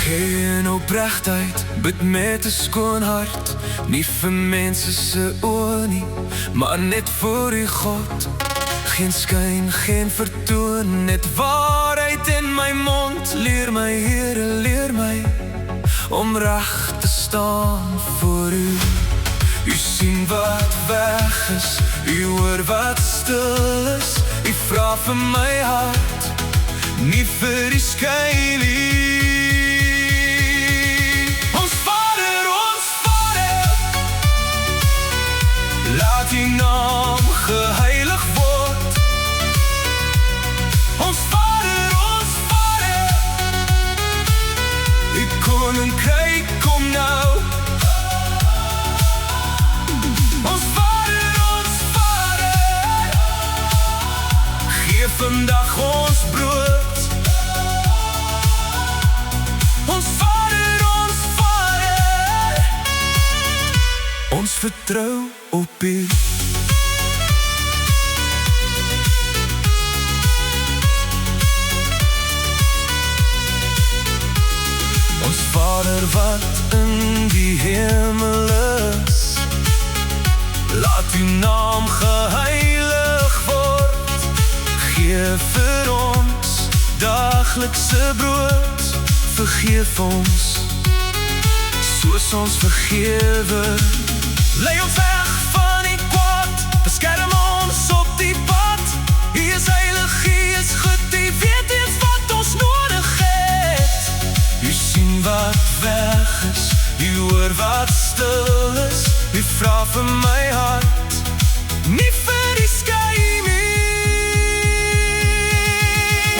Gee in oprechtheid, bid met 'n skoon hart, nie vir mense se oë nie, maar net vir die God. Geen skyn, geen vertoon, net waarheid in my mond. Leer my, Here, leer my om reg te staan voor U. U sien wat weg is, U hoor wat stil is. U vra vir my hart, nie vir die skyn nie. Ons Vader, laat U naam geheilig word. Ons Vader, U koninkryk kom nou. Ons Vader, gee vandag ons brood. Ons Vader, ons vertrou op U. Ons Vader wat in die hemel is, laat U naam geheilig word. Gee vir ons daglikse brood, vergeef ons soos ons vergewe. Lei ons weg van die kwaad, beskerm ons op die pad. U is heilig, U is goed, U weet eens wat ons nodig het. U sien wat weg is, U hoor wat stil is. U vra vir my hart, nie vir die skyn nie.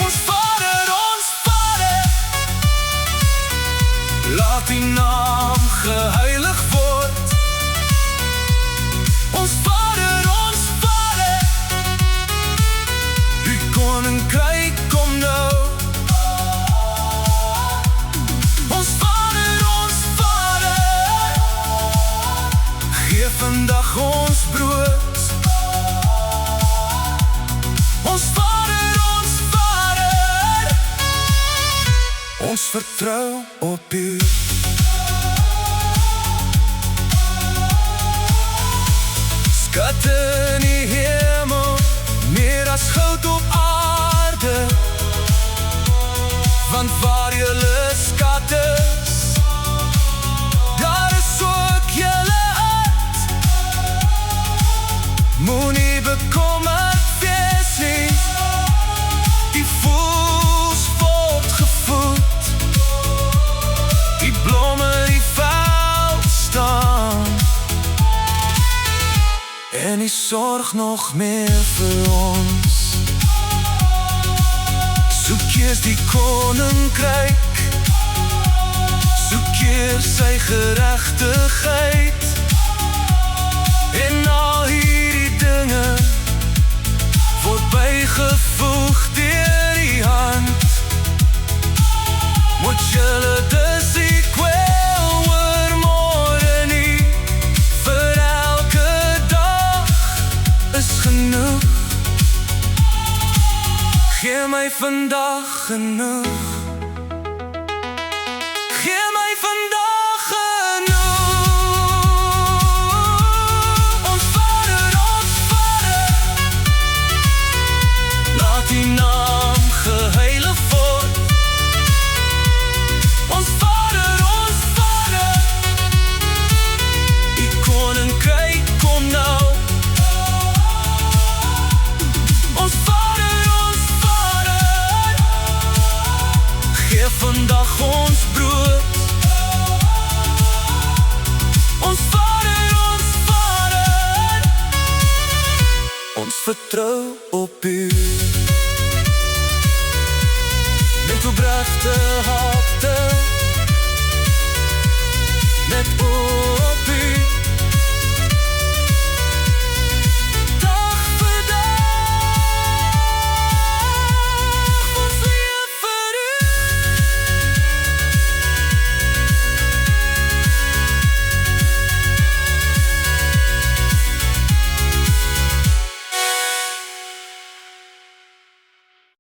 Ons Vader, laat U naam geheilig word. Ons Vader, U koninkryk kom nou. Ons Vader, gee vandag ons brood. Ons Vader, ons vertrou op U. Skatte in die hemel, meer as goud op aarde. Want waar julle skat is, daar is ook julle hart. Moenie bekommerd wees nie, die voëls word gevoed. Die blomme die veld staan, en U sorg nog meer vir ons. Soek eers die koninkryk, soek eers sy geregtigheid, en al hierdie dinge word bygevoeg deur die hand. Moet julle dus equal word môre nie, vir elke dag is genoeg. Gee my vandag genoeg. Gee my vandag genoeg. Ons Vader, laat U naam geheilig word. Ons Vader, U koninkryk kom nou. Ons Vader, gee vandag ons brood. Ons Vader, ons vertrou op U. Met opregte hart